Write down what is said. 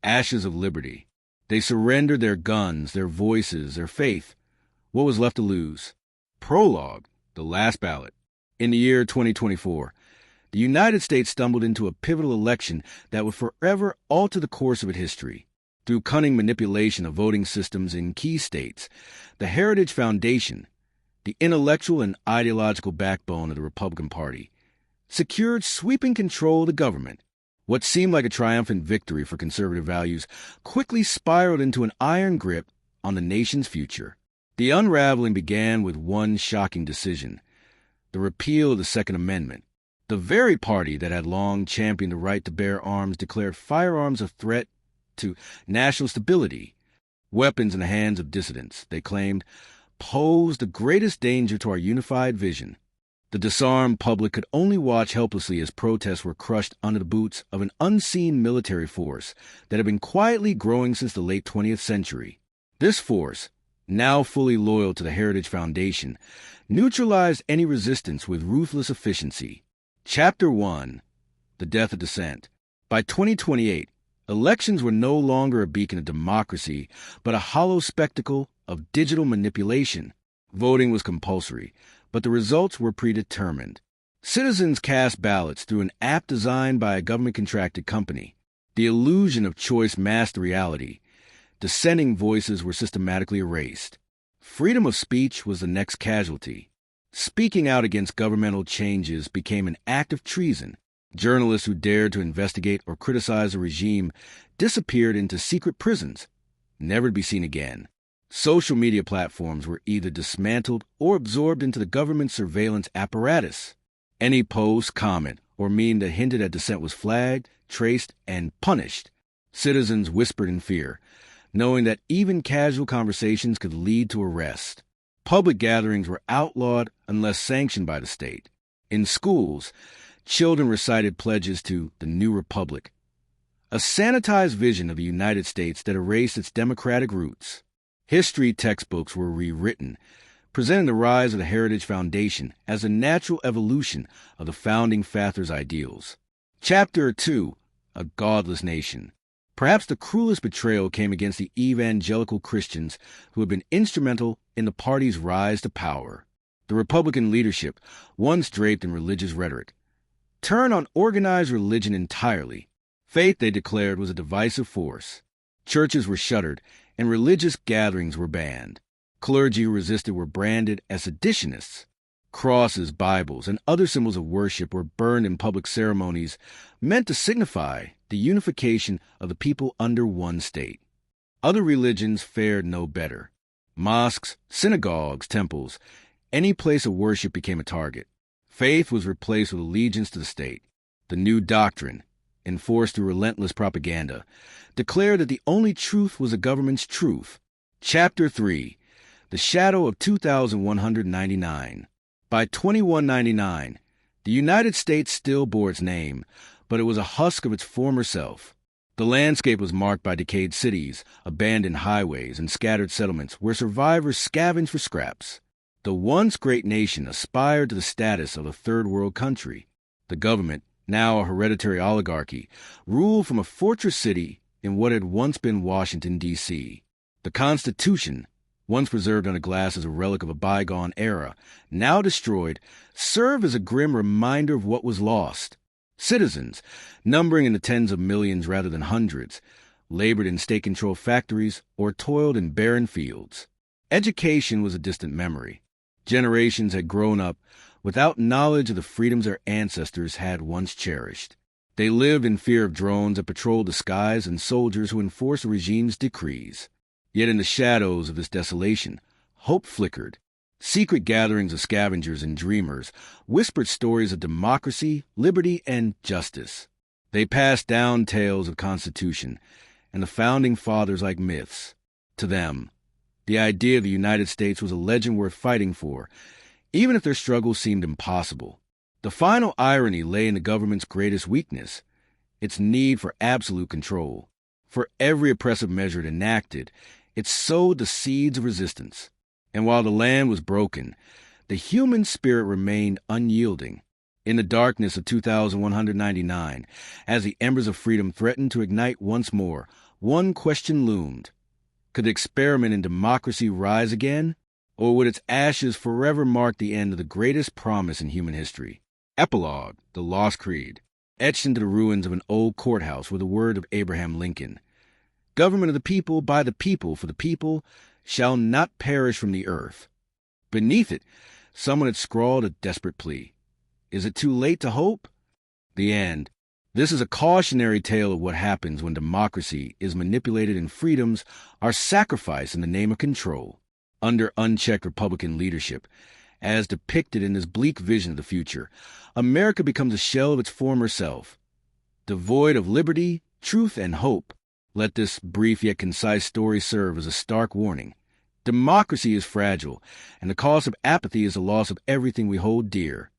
ashes of liberty. They surrendered their guns, their voices, their faith. What was left to lose? Prologue, the last ballot. In the year 2024, the United States stumbled into a pivotal election that would forever alter the course of its history. Through cunning manipulation of voting systems in key states, the Heritage Foundation, the intellectual and ideological backbone of the Republican Party, secured sweeping control of the government. What seemed like a triumphant victory for conservative values quickly spiraled into an iron grip on the nation's future. The unraveling began with one shocking decision: the repeal of the Second Amendment. The very party that had long championed the right to bear arms declared firearms a threat to national stability. Weapons in the hands of dissidents, they claimed, posed the greatest danger to our unified vision. The disarmed public could only watch helplessly as protests were crushed under the boots of an unseen military force that had been quietly growing since the late 20th century. This force, now fully loyal to the Heritage Foundation, neutralized any resistance with ruthless efficiency. Chapter 1: The Death of Dissent. By 2028, elections were no longer a beacon of democracy, but a hollow spectacle of digital manipulation. Voting was compulsory, but the results were predetermined. Citizens cast ballots through an app designed by a government-contracted company. The illusion of choice masked the reality. Dissenting voices were systematically erased. Freedom of speech was the next casualty. Speaking out against governmental changes became an act of treason. Journalists who dared to investigate or criticize the regime disappeared into secret prisons, never to be seen again. Social media platforms were either dismantled or absorbed into the government's surveillance apparatus. Any post, comment, or meme that hinted at dissent was flagged, traced, and punished. Citizens whispered in fear, knowing that even casual conversations could lead to arrest. Public gatherings were outlawed unless sanctioned by the state. In schools, children recited pledges to the New Republic, a sanitized vision of the United States that erased its democratic roots. History textbooks were rewritten, presenting the rise of the Heritage Foundation as a natural evolution of the Founding Fathers' ideals. Chapter 2: A Godless Nation. Perhaps the cruelest betrayal came against the evangelical Christians who had been instrumental in the party's rise to power. The Republican leadership, once draped in religious rhetoric, turned on organized religion entirely. Faith, they declared, was a divisive force. Churches were shuttered, and religious gatherings were banned. Clergy who resisted were branded as seditionists. Crosses, Bibles, and other symbols of worship were burned in public ceremonies meant to signify the unification of the people under one state. Other religions fared no better. Mosques, synagogues, temples, any place of worship became a target. Faith was replaced with allegiance to the state. The new doctrine, enforced through relentless propaganda, declared that the only truth was the government's truth. Chapter 3: The Shadow of 2199. By 2199, the United States still bore its name, but it was a husk of its former self. The landscape was marked by decayed cities, abandoned highways, and scattered settlements where survivors scavenged for scraps. The once great nation aspired to the status of a third-world country. The government, now a hereditary oligarchy, ruled from a fortress city in what had once been Washington, D.C. The Constitution, once preserved under glass as a relic of a bygone era, now destroyed, served as a grim reminder of what was lost. Citizens, numbering in the tens of millions rather than hundreds, labored in state-controlled factories or toiled in barren fields. Education was a distant memory. Generations had grown up without knowledge of the freedoms their ancestors had once cherished. They lived in fear of drones that patrolled the skies and soldiers who enforced the regime's decrees. Yet in the shadows of this desolation, hope flickered. Secret gatherings of scavengers and dreamers whispered stories of democracy, liberty, and justice. They passed down tales of Constitution and the Founding Fathers like myths. To them, the idea of the United States was a legend worth fighting for, even if their struggle seemed impossible. The final irony lay in the government's greatest weakness, its need for absolute control. For every oppressive measure it enacted, it sowed the seeds of resistance. And while the land was broken, the human spirit remained unyielding. In the darkness of 2199, as the embers of freedom threatened to ignite once more, one question loomed. Could the experiment in democracy rise again? Or would its ashes forever mark the end of the greatest promise in human history? Epilogue, the Lost Creed. Etched into the ruins of an old courthouse were the words of Abraham Lincoln. Government of the people, by the people, for the people, shall not perish from the earth. Beneath it, someone had scrawled a desperate plea. Is it too late to hope? The end. This is a cautionary tale of what happens when democracy is manipulated and freedoms are sacrificed in the name of control. Under unchecked Republican leadership, as depicted in this bleak vision of the future, America becomes a shell of its former self. Devoid of liberty, truth, and hope, let this brief yet concise story serve as a stark warning. Democracy is fragile, and the cost of apathy is the loss of everything we hold dear.